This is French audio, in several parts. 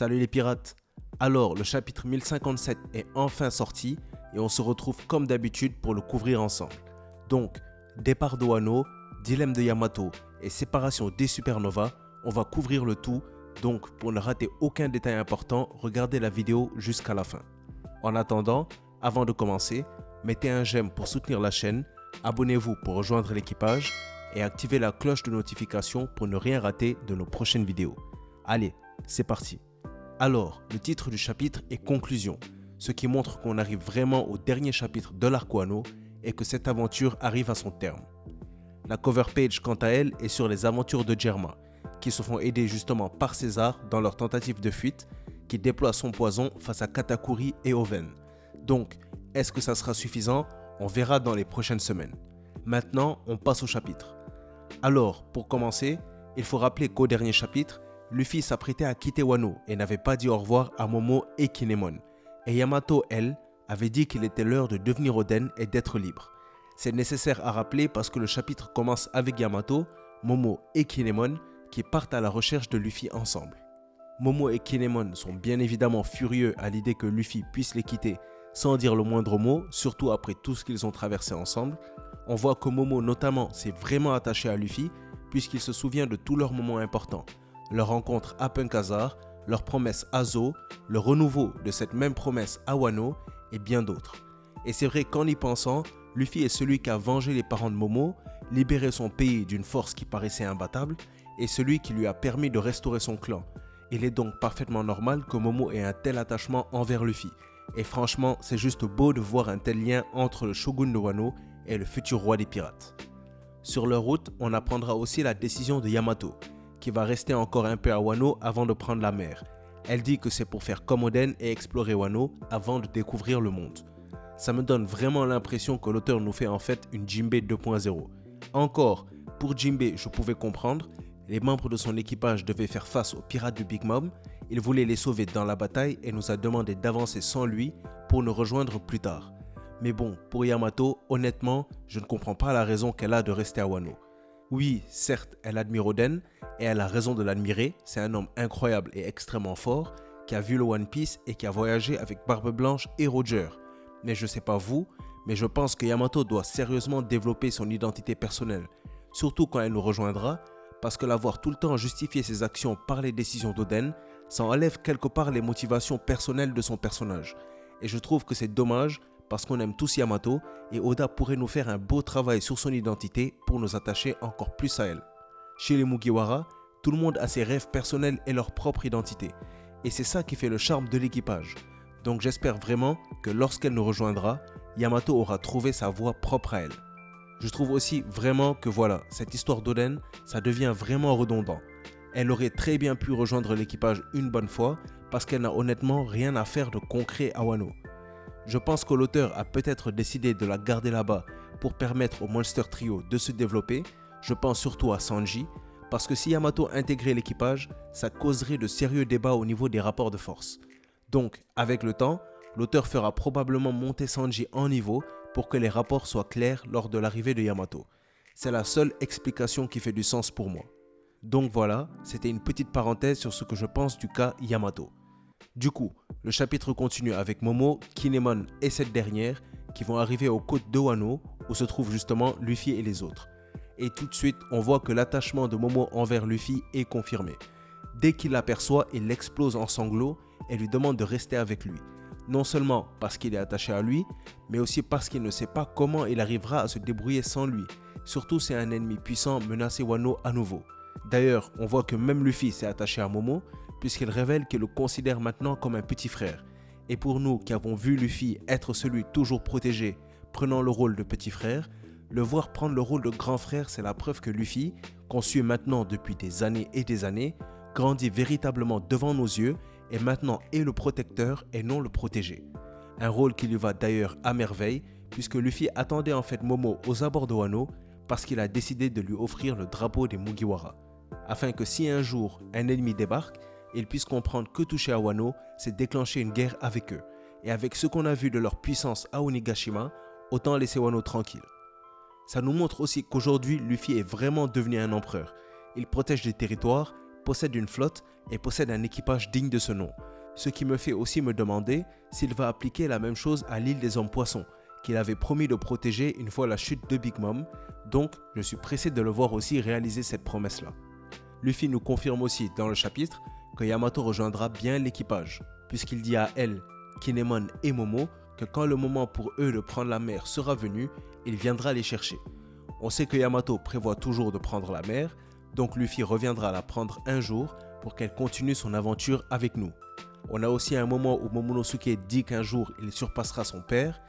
Salut les pirates. Alors, le chapitre 1057 est enfin sorti et on se retrouve comme d'habitude pour le couvrir ensemble. Donc, départ de Wano, dilemme de Yamato et séparation des supernovas, on va couvrir le tout. Donc, pour ne rater aucun détail important, regardez la vidéo jusqu'à la fin. En attendant, avant de commencer, mettez un j'aime pour soutenir la chaîne, abonnez-vous pour rejoindre l'équipage et activez la cloche de notification pour ne rien rater de nos prochaines vidéos. Allez, c'est parti. Alors, le titre du chapitre est Conclusion, ce qui montre qu'on arrive vraiment au dernier chapitre de l'arc Wano et que cette aventure arrive à son terme. La cover page, quant à elle, est sur les aventures de Germa, qui se font aider justement par César dans leur tentative de fuite, qui déploie son poison face à Katakuri et Oven. Donc, est-ce que ça sera suffisant? On verra dans les prochaines semaines. Maintenant, on passe au chapitre. Alors, pour commencer, il faut rappeler qu'au dernier chapitre, Luffy s'apprêtait à quitter Wano et n'avait pas dit au revoir à Momo et Kinemon. Et Yamato, elle, avait dit qu'il était l'heure de devenir Oden et d'être libre. C'est nécessaire à rappeler parce que le chapitre commence avec Yamato, Momo et Kinemon qui partent à la recherche de Luffy ensemble. Momo et Kinemon sont bien évidemment furieux à l'idée que Luffy puisse les quitter sans dire le moindre mot, surtout après tout ce qu'ils ont traversé ensemble. On voit que Momo notamment s'est vraiment attaché à Luffy puisqu'il se souvient de tous leurs moments importants. Leur rencontre à Punk Hazard, leur promesse à Zo, le renouveau de cette même promesse à Wano et bien d'autres. Et c'est vrai qu'en y pensant, Luffy est celui qui a vengé les parents de Momo, libéré son pays d'une force qui paraissait imbattable et celui qui lui a permis de restaurer son clan. Il est donc parfaitement normal que Momo ait un tel attachement envers Luffy. Et franchement, c'est juste beau de voir un tel lien entre le shogun de Wano et le futur roi des pirates. Sur leur route, on apprendra aussi la décision de Yamato, qui va rester encore un peu à Wano avant de prendre la mer. Elle dit que c'est pour faire comme Oden et explorer Wano avant de découvrir le monde. Ça me donne vraiment l'impression que l'auteur nous fait en fait une Jinbe 2.0. Encore, pour Jinbe, je pouvais comprendre, les membres de son équipage devaient faire face aux pirates du Big Mom, il voulait les sauver dans la bataille et nous a demandé d'avancer sans lui pour nous rejoindre plus tard. Mais bon, pour Yamato, honnêtement, je ne comprends pas la raison qu'elle a de rester à Wano. Oui, certes, elle admire Oden, et elle a raison de l'admirer, c'est un homme incroyable et extrêmement fort, qui a vu le One Piece et qui a voyagé avec Barbe Blanche et Roger. Mais je sais pas vous, mais je pense que Yamato doit sérieusement développer son identité personnelle, surtout quand elle nous rejoindra, parce que la voir tout le temps justifier ses actions par les décisions d'Oden, ça enlève quelque part les motivations personnelles de son personnage. Et je trouve que c'est dommage, parce qu'on aime tous Yamato et Oda pourrait nous faire un beau travail sur son identité pour nous attacher encore plus à elle. Chez les Mugiwara, tout le monde a ses rêves personnels et leur propre identité. Et c'est ça qui fait le charme de l'équipage. Donc j'espère vraiment que lorsqu'elle nous rejoindra, Yamato aura trouvé sa voie propre à elle. Je trouve aussi vraiment que voilà, cette histoire d'Oden, ça devient vraiment redondant. Elle aurait très bien pu rejoindre l'équipage une bonne fois parce qu'elle n'a honnêtement rien à faire de concret à Wano. Je pense que l'auteur a peut-être décidé de la garder là-bas pour permettre au Monster Trio de se développer. Je pense surtout à Sanji, parce que si Yamato intégrait l'équipage, ça causerait de sérieux débats au niveau des rapports de force. Donc, avec le temps, l'auteur fera probablement monter Sanji en niveau pour que les rapports soient clairs lors de l'arrivée de Yamato. C'est la seule explication qui fait du sens pour moi. Donc voilà, c'était une petite parenthèse sur ce que je pense du cas Yamato. Du coup, le chapitre continue avec Momo, Kinemon et cette dernière qui vont arriver aux côtes de Wano où se trouvent justement Luffy et les autres. Et tout de suite, on voit que l'attachement de Momo envers Luffy est confirmé. Dès qu'il l'aperçoit, il explose en sanglots et lui demande de rester avec lui. Non seulement parce qu'il est attaché à lui, mais aussi parce qu'il ne sait pas comment il arrivera à se débrouiller sans lui. Surtout si un ennemi puissant menaçait Wano à nouveau. D'ailleurs, on voit que même Luffy s'est attaché à Momo, puisqu'il révèle qu'il le considère maintenant comme un petit frère. Et pour nous qui avons vu Luffy être celui toujours protégé, prenant le rôle de petit frère, le voir prendre le rôle de grand frère, c'est la preuve que Luffy, qu'on suit maintenant depuis des années et des années, grandit véritablement devant nos yeux et maintenant est le protecteur et non le protégé. Un rôle qui lui va d'ailleurs à merveille puisque Luffy attendait en fait Momo aux abords de Wano parce qu'il a décidé de lui offrir le drapeau des Mugiwara, afin que si un jour un ennemi débarque, il puisse comprendre que toucher à Wano, c'est déclencher une guerre avec eux. Et avec ce qu'on a vu de leur puissance à Onigashima, autant laisser Wano tranquille. Ça nous montre aussi qu'aujourd'hui, Luffy est vraiment devenu un empereur. Il protège des territoires, possède une flotte et possède un équipage digne de ce nom. Ce qui me fait aussi me demander s'il va appliquer la même chose à l'île des hommes poissons, qu'il avait promis de protéger une fois la chute de Big Mom, donc je suis pressé de le voir aussi réaliser cette promesse-là. Luffy nous confirme aussi dans le chapitre que Yamato rejoindra bien l'équipage, puisqu'il dit à elle, Kinemon et Momo que quand le moment pour eux de prendre la mer sera venu, il viendra les chercher. On sait que Yamato prévoit toujours de prendre la mer, donc Luffy reviendra la prendre un jour pour qu'elle continue son aventure avec nous. On a aussi un moment où Momonosuke dit qu'un jour il surpassera son père,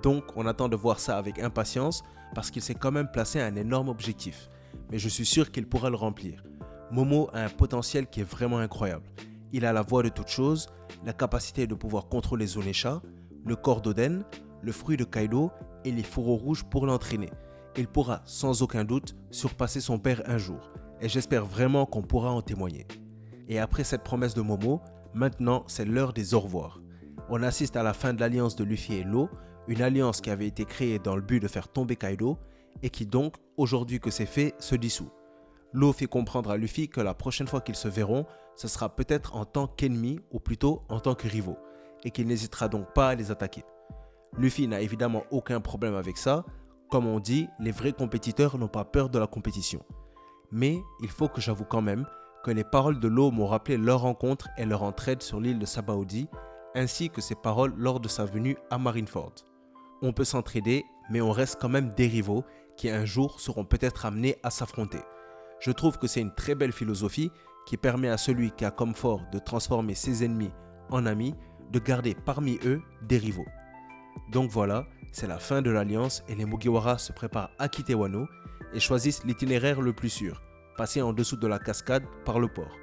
donc on attend de voir ça avec impatience parce qu'il s'est quand même placé un énorme objectif. Mais je suis sûr qu'il pourra le remplir. Momo a un potentiel qui est vraiment incroyable. Il a la voix de toute chose, la capacité de pouvoir contrôler Zunisha, le corps d'Oden, le fruit de Kaido et les fourreaux rouges pour l'entraîner. Il pourra sans aucun doute surpasser son père un jour. Et j'espère vraiment qu'on pourra en témoigner. Et après cette promesse de Momo, maintenant c'est l'heure des au revoir. On assiste à la fin de l'alliance de Luffy et Law, une alliance qui avait été créée dans le but de faire tomber Kaido et qui donc, aujourd'hui que c'est fait, se dissout. Law fait comprendre à Luffy que la prochaine fois qu'ils se verront, ce sera peut-être en tant qu'ennemis ou plutôt en tant que rivaux et qu'il n'hésitera donc pas à les attaquer. Luffy n'a évidemment aucun problème avec ça. Comme on dit, les vrais compétiteurs n'ont pas peur de la compétition. Mais il faut que j'avoue quand même que les paroles de Law m'ont rappelé leur rencontre et leur entraide sur l'île de Sabaody, ainsi que ses paroles lors de sa venue à Marineford. On peut s'entraider, mais on reste quand même des rivaux qui un jour seront peut-être amenés à s'affronter. Je trouve que c'est une très belle philosophie qui permet à celui qui a comme fort de transformer ses ennemis en amis, de garder parmi eux des rivaux. Donc voilà, c'est la fin de l'alliance et les Mugiwara se préparent à quitter Wano et choisissent l'itinéraire le plus sûr, passer en dessous de la cascade par le port.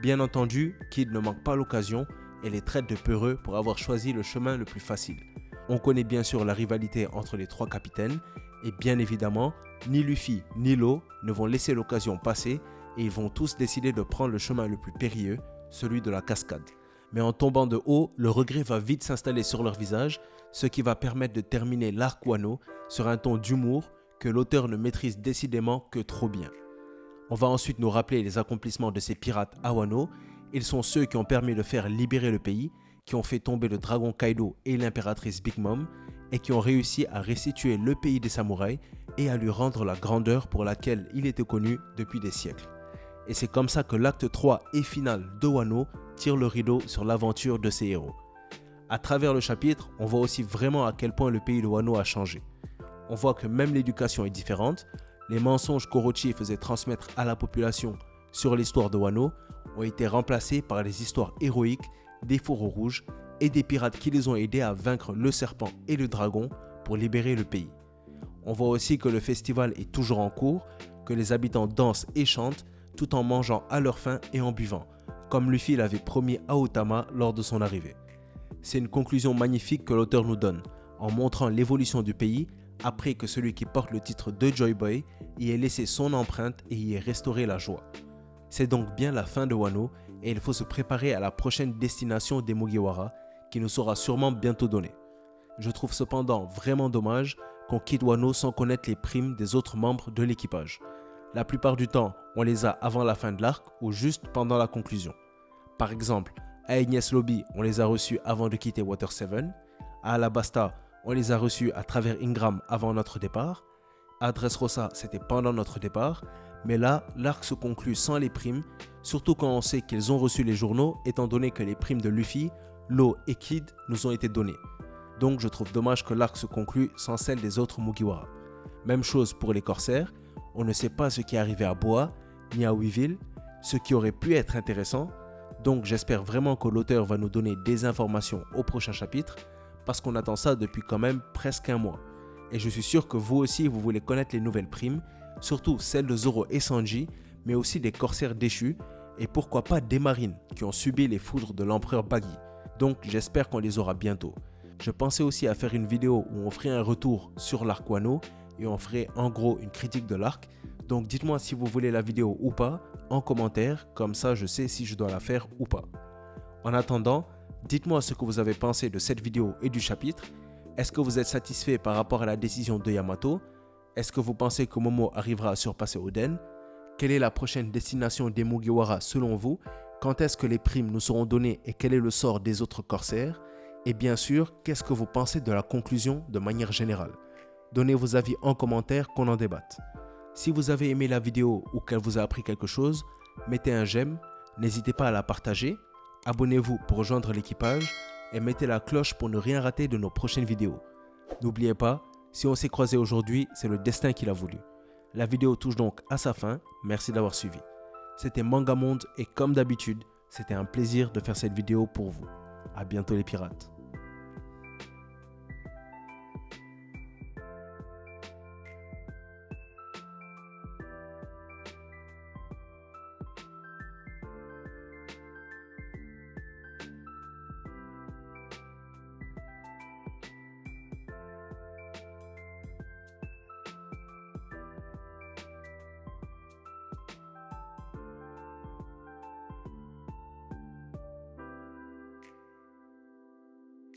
Bien entendu, Kid ne manque pas l'occasion et les traite de peureux pour avoir choisi le chemin le plus facile. On connaît bien sûr la rivalité entre les trois capitaines et bien évidemment, ni Luffy ni Law ne vont laisser l'occasion passer et ils vont tous décider de prendre le chemin le plus périlleux, celui de la cascade. Mais en tombant de haut, le regret va vite s'installer sur leur visage, ce qui va permettre de terminer l'arc Wano sur un ton d'humour que l'auteur ne maîtrise décidément que trop bien. On va ensuite nous rappeler les accomplissements de ces pirates à Wano. Ils sont ceux qui ont permis de faire libérer le pays, qui ont fait tomber le dragon Kaido et l'impératrice Big Mom, et qui ont réussi à restituer le pays des samouraïs et à lui rendre la grandeur pour laquelle il était connu depuis des siècles. Et c'est comme ça que l'acte 3 et final de Wano tire le rideau sur l'aventure de ces héros. À travers le chapitre, on voit aussi vraiment à quel point le pays de Wano a changé. On voit que même l'éducation est différente, les mensonges qu'Orochi faisait transmettre à la population sur l'histoire de Wano ont été remplacés par les histoires héroïques des fourreaux rouges et des pirates qui les ont aidés à vaincre le serpent et le dragon pour libérer le pays. On voit aussi que le festival est toujours en cours, que les habitants dansent et chantent tout en mangeant à leur faim et en buvant, comme Luffy l'avait promis à Otama lors de son arrivée. C'est une conclusion magnifique que l'auteur nous donne, en montrant l'évolution du pays après que celui qui porte le titre de Joy Boy y ait laissé son empreinte et y ait restauré la joie. C'est donc bien la fin de Wano et il faut se préparer à la prochaine destination des Mugiwara qui nous sera sûrement bientôt donnée. Je trouve cependant vraiment dommage qu'on quitte Wano sans connaître les primes des autres membres de l'équipage. La plupart du temps, on les a avant la fin de l'arc ou juste pendant la conclusion. Par exemple, à Enies Lobby, on les a reçus avant de quitter Water 7. À Alabasta, on les a reçus à travers Ingram avant notre départ. À Dressrosa, c'était pendant notre départ. Mais là, l'arc se conclut sans les primes, surtout quand on sait qu'ils ont reçu les journaux, étant donné que les primes de Luffy, Law et Kid nous ont été données. Donc je trouve dommage que l'arc se conclue sans celle des autres Mugiwara. Même chose pour les corsaires, on ne sait pas ce qui est arrivé à Boa, ni à Weevil, ce qui aurait pu être intéressant, donc j'espère vraiment que l'auteur va nous donner des informations au prochain chapitre, parce qu'on attend ça depuis quand même presque un mois. Et je suis sûr que vous aussi vous voulez connaître les nouvelles primes, surtout celles de Zoro et Sanji, mais aussi des corsaires déchus, et pourquoi pas des marines qui ont subi les foudres de l'empereur Baggy. Donc j'espère qu'on les aura bientôt. Je pensais aussi à faire une vidéo où on ferait un retour sur l'arc Wano et on ferait en gros une critique de l'arc. Donc dites-moi si vous voulez la vidéo ou pas en commentaire, comme ça je sais si je dois la faire ou pas. En attendant, dites-moi ce que vous avez pensé de cette vidéo et du chapitre. Est-ce que vous êtes satisfait par rapport à la décision de Yamato? Est-ce que vous pensez que Momo arrivera à surpasser Oden? Quelle est la prochaine destination des Mugiwara selon vous? Quand est-ce que les primes nous seront données et quel est le sort des autres corsaires? Et bien sûr, qu'est-ce que vous pensez de la conclusion de manière générale? Donnez vos avis en commentaire qu'on en débatte. Si vous avez aimé la vidéo ou qu'elle vous a appris quelque chose, mettez un j'aime, n'hésitez pas à la partager, abonnez-vous pour rejoindre l'équipage et mettez la cloche pour ne rien rater de nos prochaines vidéos. N'oubliez pas, si on s'est croisé aujourd'hui, c'est le destin qui l'a voulu. La vidéo touche donc à sa fin, merci d'avoir suivi. C'était Mangamonde et comme d'habitude, c'était un plaisir de faire cette vidéo pour vous. À bientôt les pirates.